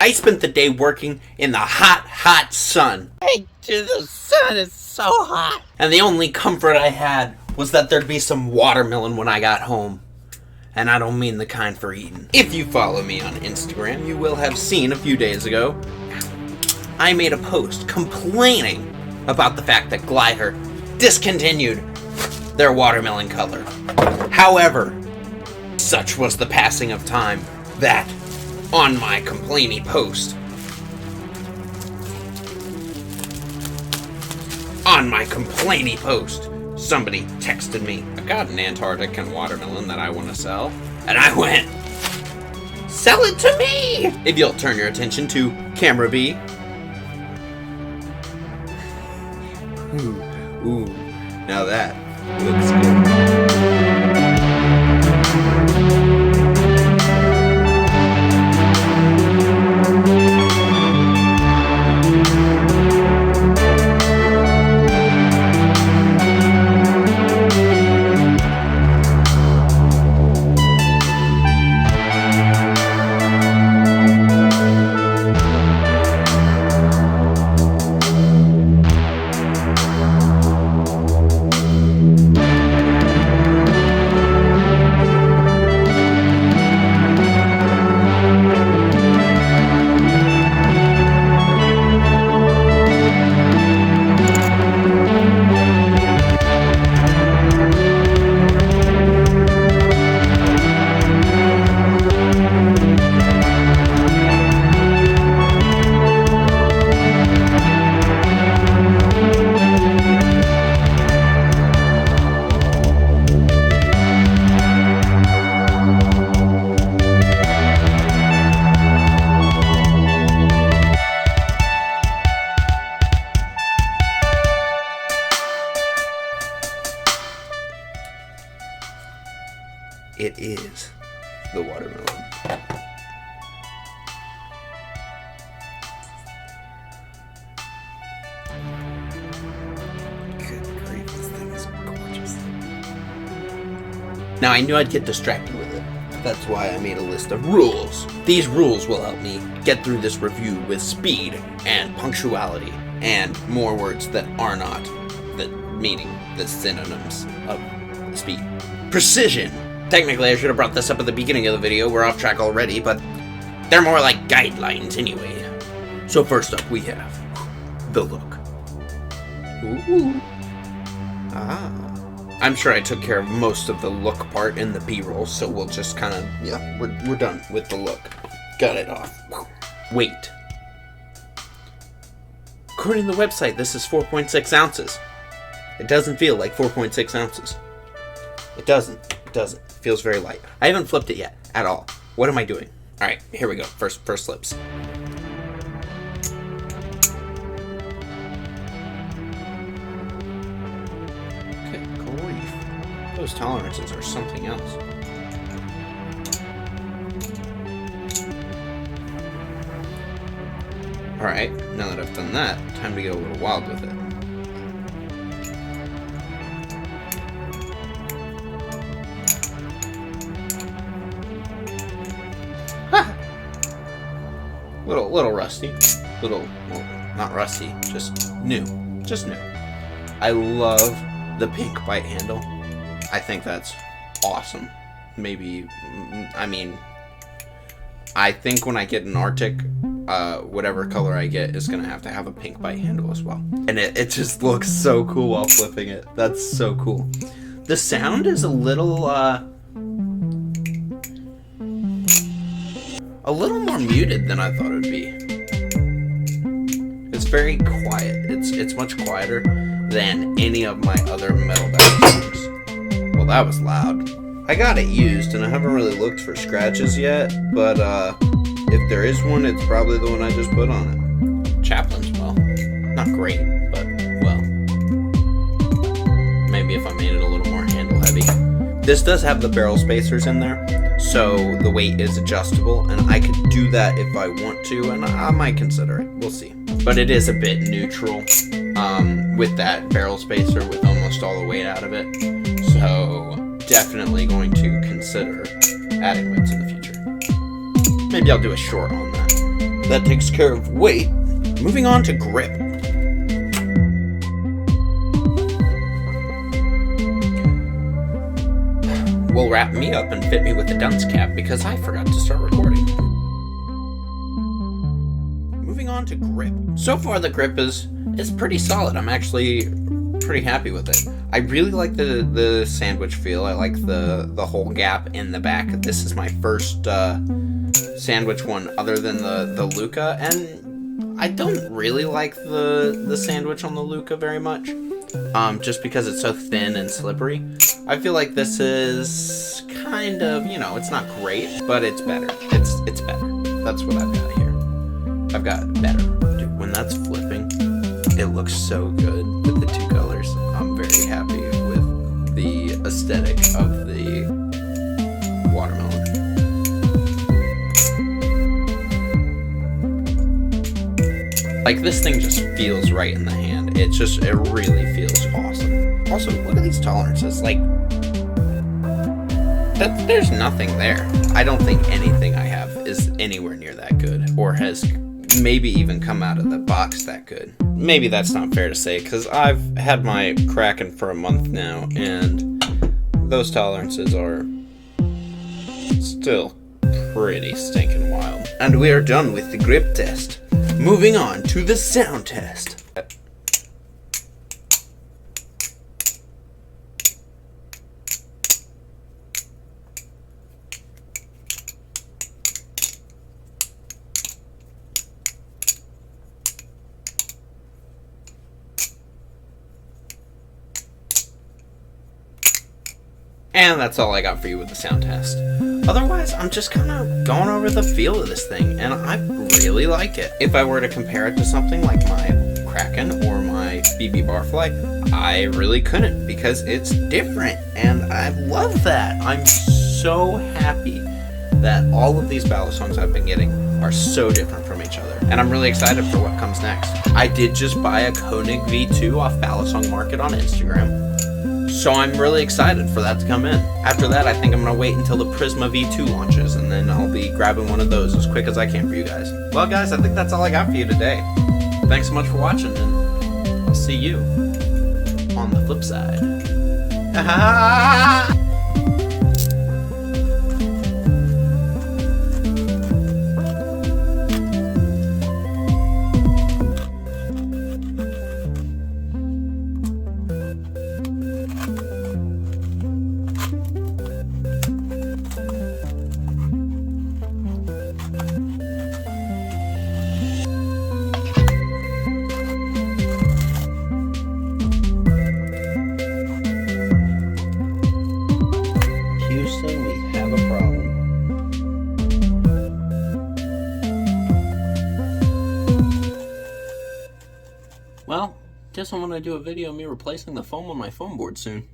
I spent the day working in the hot sun. Hey, dude, the sun is so hot. And the only comfort I had was that there'd be some watermelon when I got home. And I don't mean the kind for eating. If you follow me on Instagram, you will have seen a few days ago, I made a post complaining about the fact that GLIDR discontinued their watermelon color. However, such was the passing of time that on my complaining post, somebody texted me, I got an Antarctic and watermelon that I want to sell. And I went, sell it to me! If you'll turn your attention to camera B. Ooh, now that looks good. It is the watermelon. Good grief, this thing is gorgeous. Now, I knew I'd get distracted with it. That's why I made a list of rules. These rules will help me get through this review with speed and punctuality and more words that are not the meaning, the synonyms of speed. Precision. Technically, I should have brought this up at the beginning of the video. We're off track already, but they're more like guidelines anyway. So first up, we have the look. Ooh. Ah. I'm sure I took care of most of the look part in the B-roll, so we'll just kind of, yeah, we're done with the look. Got it off. Weight. According to the website, this is 4.6 ounces. It doesn't feel like 4.6 ounces. It doesn't. It doesn't. It feels very light. I haven't flipped it yet, at all. What am I doing? Alright, here we go. First flips. Okay, grief. Those tolerances are something else. Alright, now that I've done that, time to get a little wild with it. Little rusty. Well, not rusty, just new. Just new. I love the pink bite handle. I think that's awesome. Maybe, I think when I get an Arctic, whatever color I get is going to have a pink bite handle as well. And it just looks so cool while flipping it. That's so cool. The sound is a little more muted than I thought it would be. It's very quiet. It's much quieter than any of my other metal Balisongs. Well, that was loud. I got it used, and I haven't really looked for scratches yet, but if there is one, it's probably the one I just put on it. Chaplin's, well, not great, but, well, maybe if I made it a little more handle heavy. This does have the barrel spacers in there, so the weight is adjustable, and I could do that if I want to, and I might consider it. We'll see. But it is a bit neutral with that barrel spacer with almost all the weight out of it, so definitely going to consider adding weights in the future. Maybe I'll do a short on that. That takes care of weight. Moving on to grip. Will wrap me up and fit me with a dunce cap because I forgot to start recording. Moving on to grip. So far the grip is pretty solid. I'm actually pretty happy with it. I really like the sandwich feel. I like the whole gap in the back. This is my first sandwich one other than the Luca, and I don't really like the sandwich on the Luca very much. Just because it's so thin and slippery. I feel like this is kind of, you know, it's not great, but it's better. It's better. That's what I've got here. I've got better. Dude, when that's flipping, it looks so good with the two colors. I'm very happy with the aesthetic of the watermelon. Like, this thing just feels right in the hand. It really feels awesome. Also, look at these tolerances. Like, there's nothing there. I don't think anything I have is anywhere near that good, or has maybe even come out of the box that good. Maybe that's not fair to say, because I've had my Kraken for a month now, and those tolerances are still pretty stinking wild. And we are done with the grip test. Moving on to the sound test. And that's all I got for you with the sound test. Otherwise, I'm just kind of going over the feel of this thing, and I really like it. If I were to compare it to something like my Kraken or my BB Barfly, I really couldn't, because it's different, and I love that. I'm so happy that all of these Balisongs I've been getting are so different from each other, and I'm really excited for what comes next. I did just buy a Konig V2 off Balisong Market on Instagram, so I'm really excited for that to come in. After that, I think I'm going to wait until the Prysma V2 launches, and then I'll be grabbing one of those as quick as I can for you guys. Well, guys, I think that's all I got for you today. Thanks so much for watching, and I'll see you on the flip side. We have a problem. Well, guess I'm gonna do a video of me replacing the foam on my foam board soon.